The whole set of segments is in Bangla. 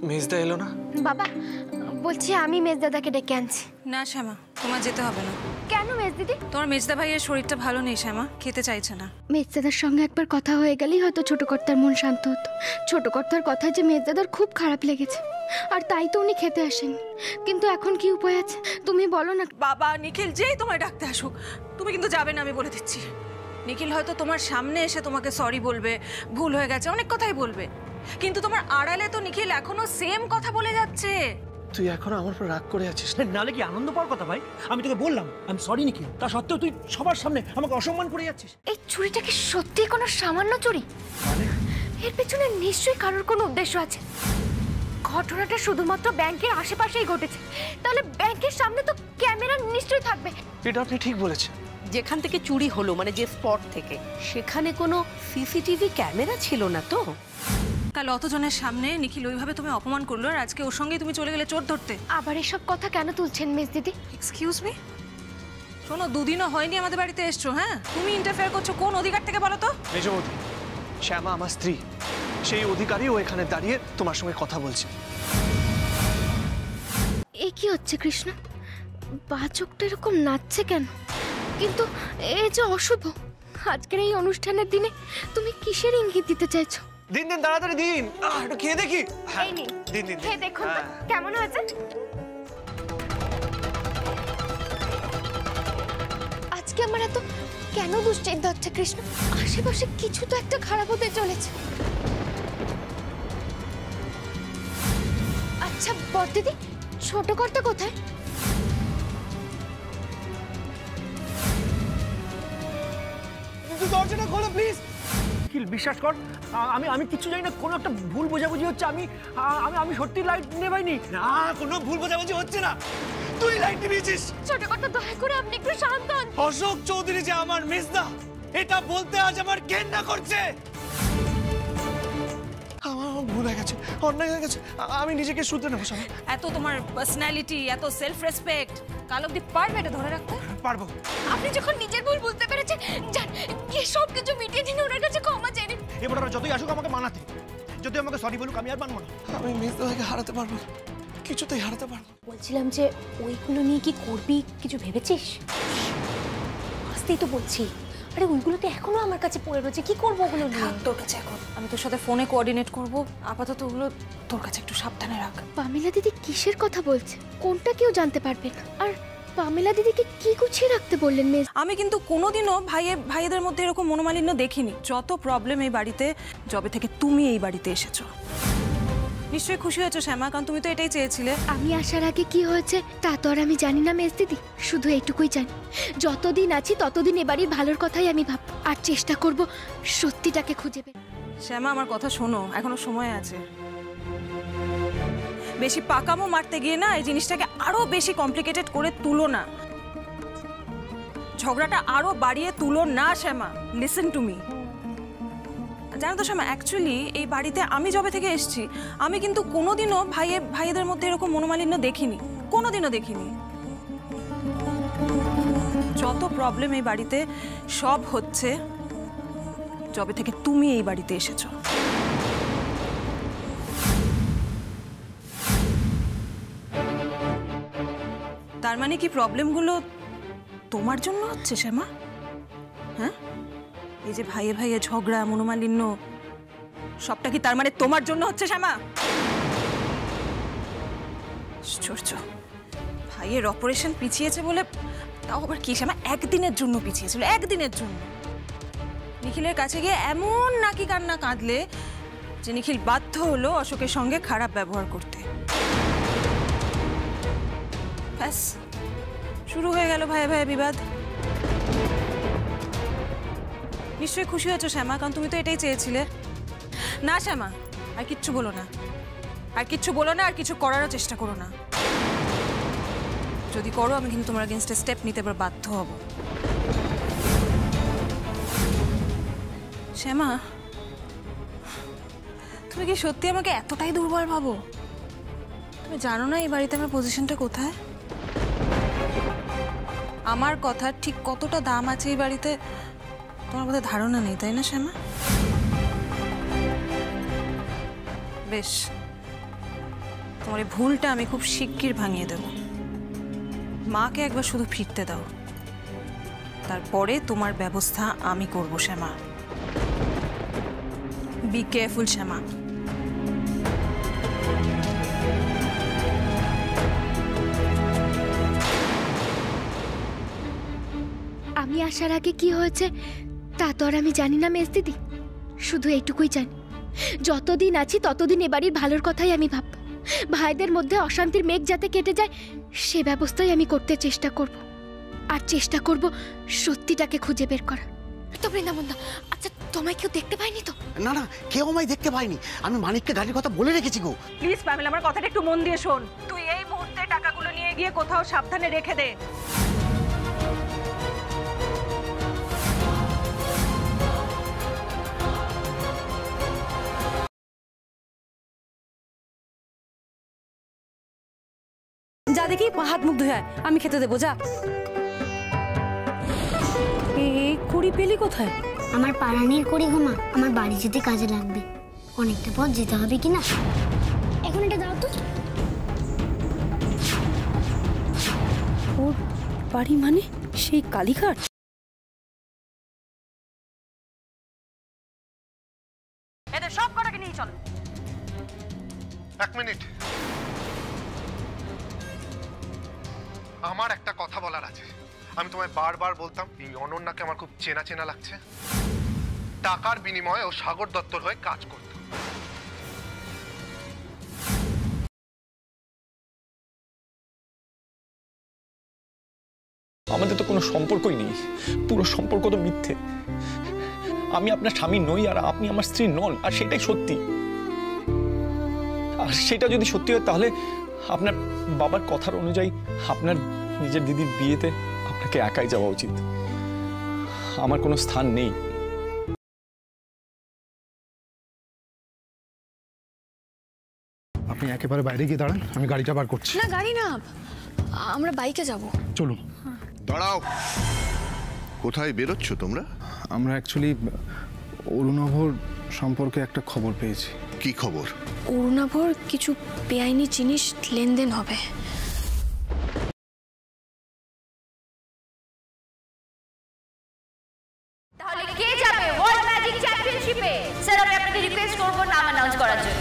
মেজদা এলো না? বাবা বলছি আমি মেজদাদাকে ডেকে আনছি। না শ্যামা, তোমার যেতে হবে না। কেন মেজ দিদি? তোমার মেজদা ভাইয়ের শরীরটা ভালো নেই শ্যামা, খেতে চাইছে না। মেজদাদার সঙ্গে একবার কথা হয়ে গেলেই হয়তো ছোট কর্তার মন শান্ত হতো। ছোট কর্তার কথা যে মেজদাদার খুব খারাপ লেগেছে, আর তাই তো উনি খেতে আসেন। কিন্তু এখন কি উপায় আছে তুমি বলো না। বাবা নিখিল যেই তোমায় ডাকতে আসুক তুমি কিন্তু যাবে না, আমি বলে দিচ্ছি। নিখিল হয়তো তোমার সামনে এসে তোমাকে সরি বলবে, ভুল হয়ে গেছে, অনেক কথাই বলবে, কিন্তু তোমার আড়ালে তো নিখিল এখনো সেম কথা বলে যাচ্ছে। তুই এখনো আমার উপর রাগ করে আছিস? নালে কি আনন্দ পাওয়ার কথা ভাই? আমি তোকে বললাম আমি সরি নিখিল, তা সত্ত্বেও তুই সবার সামনে আমাকে অসম্মান করে যাচ্ছিস। এই চুরিটা কি সত্যি কোনো সামান্য চুরি? এর পেছনে নিশ্চয়ই কারোর কোনো উদ্দেশ্য আছে। ঘটনাটা শুধুমাত্র ব্যাংকের আশেপাশেই ঘটেছে, তাহলে ব্যাংকের সামনে তো ক্যামেরা নিশ্চয়ই থাকবে। এটা আপনি ঠিক বলেছেন। যেখান থেকে চুরি হলো মানে যে স্পট থেকে, সেখানে কোনো সিসিটিভি ক্যামেরা ছিল না তো? কাল অতজনের সামনে নিখিল ওইভাবে তুমি অপমান করলো, আর আজকে ওর সঙ্গেই তুমি চলে গেলে চোর ধরতে। আবার এসব কথা কেন তুলছেন মেজ দিদি? এক্সকিউজ মি, শোনো, দুদিনও হয়নি আমাদের বাড়িতে এসছো, হ্যাঁ? তুমি ইন্টারফেয়ার করছো কোন অধিকার থেকে বলো তো? মেজবৌদি, শ্যামা আমার স্ত্রী, সেই অধিকারী ও এখানে দাঁড়িয়ে তোমার সঙ্গে কথা বলছে। এ কি হচ্ছে কৃষ্ণ? বাচকটা এরকম নাচছে কেন? কিন্তু এ যে অশুভ। আজকের এই অনুষ্ঠানের দিনে তুমি কিসের ইঙ্গিত দিতে চাইছো? দিন দিন তাড়াতাড়ি দিন, একটু খেয়ে দেখি। এই নিন, দিন দিন খেয়ে দেখুন তো কেমন হয়েছে। আজকে আমার এত কেন দুশ্চিন্তা হচ্ছে কৃষ্ণ? আশেপাশে কিছু তো একটা খারাপ হতে চলেছে। আচ্ছা বড়দিদি, ছোট কর্তা কোথায়? দরজাটা খোলো প্লিজ। নিখিল বিশ্বাস কর, আমি কিছু জানি না, কোনো একটা ভুল বোঝাবুঝি হচ্ছে। আমি সত্যি লাইট নেবাইনি। না, কোনো ভুল বোঝাবুঝি হচ্ছে না, তুই লাইট নিয়েছিস। ছোট কর্তা দয়া করে আপনি একটু শান্ত হন। অশোক চৌধুরী যে আমার মেজদা, এটা বলতে আজ আমার ঘেন্না করছে। আমার ভুল হয়ে গেছে, অন্যায় হয়ে গেছে, আমি নিজেকে শুধরে নেবো। সবাই এত তোমার পার্সোনালিটি, এত সেলফ রেসপেক্ট, কাল অব্দি পারবে এটা ধরে রাখতে? পারবো। আপনি যখন নিজের ভুল বুঝতে পেরেছেন, যান গিয়ে সব কিছু মিটিয়ে দিন, ওনার কাছে ক্ষমা চেয়ে নিন। এবার ওরা যতই আসুক আমাকে মানাতে, যদি আমাকে সরি বলুক, আমি আর মানবো না। আমি মেজদাকে হারাতে পারবো, কিছুতেই হারাতে পারবো। বলছিলাম যে ওইগুলো নিয়ে কি করবি, কিছু ভেবেছিস? আসতেই তো বলছি। আরে ওইগুলো তো এখনো আমার কাছে পড়ে রয়েছে, কি করবো ওগুলো নিয়ে? তোর কাছে এখন আমি তোর সাথে ফোনে কোঅর্ডিনেট করব, আপাতত ওগুলো তোর কাছে একটু সাবধানে রাখ। পামেলা দিদি কিসের কথা বলছে কোনটা কেউ জানতে পারবে না। আর পামেলা দিদিকে কি গুছিয়ে রাখতে বললেন মেজ? আমি কিন্তু কোনোদিনও ভাইয়েদের মধ্যে এরকম মনোমালিন্য দেখিনি। যত প্রবলেম এই বাড়িতে, যবে থেকে তুমি এই বাড়িতে এসেছো। নিশ্চয়ই খুশি হয়েছো শ্যামা, কারণ তুমি তো এটাই চেয়েছিলে। আমি আসার আগে কি হয়েছে তা তো আর আমি জানি না মেজ দিদি, শুধু এইটুকুই জানি যতদিন আছি ততদিন এ বাড়ির ভালোর কথাই আমি ভাববো, আর চেষ্টা করব সত্যিটাকে খুঁজে বের। শ্যামা আমার কথা শোনো, এখনো সময় আছে। বেশি পাকামো মারতে গিয়ে না এই জিনিসটাকে আরো বেশি কমপ্লিকেটেড করে তুলো না, ঝগড়াটা আরো বাড়িয়ে তুলো না শ্যামা। Listen to me. জানো তো শ্যামা, অ্যাকচুয়ালি এই বাড়িতে আমি যবে থেকে এসেছি, আমি কিন্তু কোনোদিনও ভাইয়েদের মধ্যে এরকম মনোমালিন্য দেখিনি, কোনোদিনও দেখিনি। যত প্রবলেম এই বাড়িতে সব হচ্ছে যবে থেকে তুমি এই বাড়িতে এসেছো। তার মানে কি প্রবলেমগুলো তোমার জন্য হচ্ছে শ্যামা? হ্যাঁ, এই যে ভাইয়ে ঝগড়া, মনোমালিন্য, সবটা কি তার মানে তোমার জন্য হচ্ছে শ্যামা? আশ্চর্য, ভাইয়ের অপারেশন পিছিয়েছে বলে, তাও আবার কি শ্যামা, একদিনের জন্য পিছিয়েছিল, একদিনের জন্য। নিখিলের কাছে গিয়ে এমন নাকি কান্না কাঁদলে যে নিখিল বাধ্য হলো অশোকের সঙ্গে খারাপ ব্যবহার করতে। ব্যাস শুরু হয়ে গেল ভাইয়ে বিবাদ। নিশ্চয়ই খুশি হয়েছো শ্যামা, কারণ তুমি তো এটাই চেয়েছিলে। না শ্যামা, আর কিচ্ছু বলো না, আর কিচ্ছু বলো না, আর কিছু করারও চেষ্টা করো না। যদি করো আমি কিন্তু তোমার এগেইনস্টে স্টেপ নিতে এবার বাধ্য হব। শ্যামা, তুমি কি সত্যি আমাকে এতটাই দুর্বল ভাবো? তুমি জানো না এই বাড়িতে আমার পজিশনটা কোথায়? আমার কথার ঠিক কতটা দাম আছে এই বাড়িতে তোমার বোধহয় ধারণা নেই, তাই না শ্যামা? বেশ, তোমার এই ভুলটা আমি খুব শিগগির ভাঙিয়ে দেব। মাকে একবার শুধু ফিরতে দাও, তারপরে তোমার ব্যবস্থা আমি করব শ্যামা। বি কেয়ারফুল শ্যামা। আমি আসার আগে কি হয়েছে তা তো আর আমি জানি না মেজ দিদি, শুধু এইটুকুই জানি যতদিন আছি ততদিন এ বাড়ির ভালোর কথাই আমি ভাবব। ভাইদের মধ্যে অশান্তির মেঘ যাতে কেটে যায় সে ব্যবস্থাই আমি করতে চেষ্টা করব, আর চেষ্টা করব সত্যিটাকে খুঁজে বের করা। তো বৃন্দাবন্দা, আচ্ছা তোমায় কেউ দেখতে পায়নি তো? না না, কেউ আমায় দেখতে পায়নি। আমি মানিককে গাড়ির কথা বলে রেখেছি গো। প্লিজ প্যামেল, আমার কথাটা একটু মন দিয়ে শোন। তুই এই মুহূর্তে টাকাগুলো নিয়ে গিয়ে কোথাও সাবধানে রেখে দে। যা দেখি হাত মুখ ধুয়ে আমি খেতে দেবো, যা। এই কুড়ি পেলি কোথায়? আমার পারানির করি ঘুমা, আমার বাড়ি যেতে কাজে লাগবে। অনেকটা পথ যেতে হবে কিনা, এখন এটা দাও তো। ওর বাড়ি মানে সেই কালীঘাট? এদের সব কটাকে নিয়ে চলো। এক মিনিট, আমার একটা কথা বলার আছে। আমি তোমায় বারবার বলতাম এই অনন্যাকে আমার খুব চেনা চেনা লাগছে। টাকার বিনিময়ে ও সাগর দত্তর হয়ে কাজ করত। আমাদের তো কোনো সম্পর্কই নেই, পুরো সম্পর্ক তো মিথ্যে। আমি আপনার স্বামী নই আর আপনি আমার স্ত্রী নন, আর সেটাই সত্যি। আর সেটা যদি সত্যি হয় তাহলে আপনার বাবার কথার অনুযায়ী আপনার নিজের দিদির বিয়েতে আপনাকে একাই যাওয়া উচিত। আমার কোনো স্থান নেই। আপনি একেবারে বাইরে গিয়ে দাঁড়ান, আমি গাড়িটা বার করছি। না গাড়ি না, আমরা বাইকে যাব। চলুন। দাঁড়াও, কোথায় বেরোচ্ছ তোমরা? আমরা অ্যাকচুয়ালি অরুণাভর সম্পর্কে একটা খবর পেয়েছি। কি খবর? অরুণাভর কিছু বেআইনি জিনিস লেনদেন হবে। তাহলে কে যাবে ওয়ার্ল্ড ম্যাজিক চ্যাম্পিয়নশিপে? স্যার, আমি আপনাকে রিকোয়েস্ট করব নাম অ্যানাউন্স করার জন্য।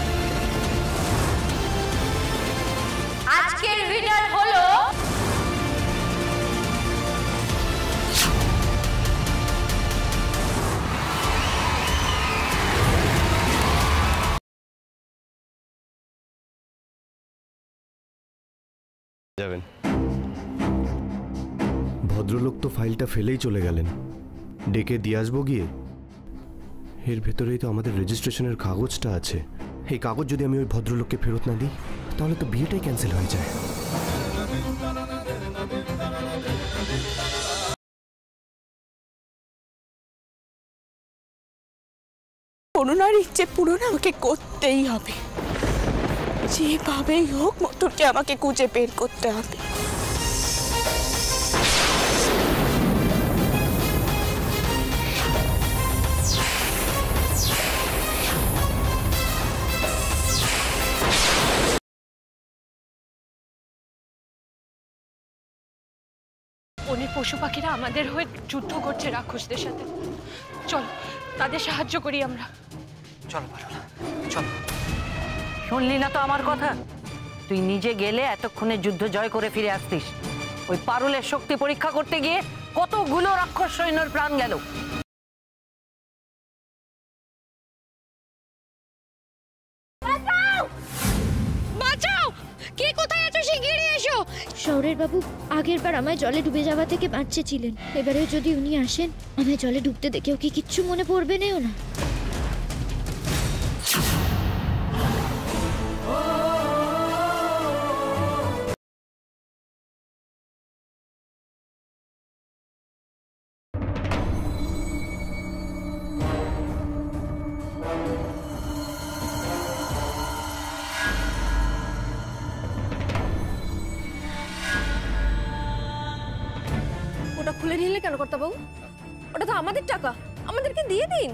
আজকের উইনার হলো যাবেন। ভদ্রলোক তো ফাইলটা ফেলেই চলে গেলেন। ডেকে দিয়ে আসবো গিয়ে? এর ভেতরেই তো আমাদের রেজিস্ট্রেশনের কাগজটা আছে। এই কাগজ যদি আমি ওই ভদ্রলোককে ফেরত না দিই তাহলে তো বিয়েটাই ক্যান্সেল হয়ে যায়। অরুণার ইচ্ছে পূরণ আমাকে করতেই হবে, যেভাবেই হোক মতনকে আমাকে খুঁজে বের করতে হবে। বনের পশু পাখিরা আমাদের হয়ে যুদ্ধ করছে রাক্ষসদের সাথে। চলো তাদের সাহায্য করি আমরা। চলো পারুলা, চলো। শুনলি না তো আমার কথা? তুই নিজে গেলে এতক্ষণে যুদ্ধ জয় করে ফিরে আসতিস। ওই পারুলের শক্তি পরীক্ষা করতে গিয়ে কতগুলো রাক্ষস সৈন্যর প্রাণ গেল। কে কোথায় আছো? শিগগিরই এসো। শহরের বাবু আগের বার আমায় জলে ডুবে যাওয়া থেকে বাঁচিয়েছিলেন। এবারেও যদি উনি আসেন, আমায় জলে ডুবতে দেখেও কি কিচ্ছু মনে পড়বে না? না, ওটা খুলে নিলে কেন কর্তাবাবু? ওটা তো আমাদের টাকা, আমাদেরকে দিয়ে দিন।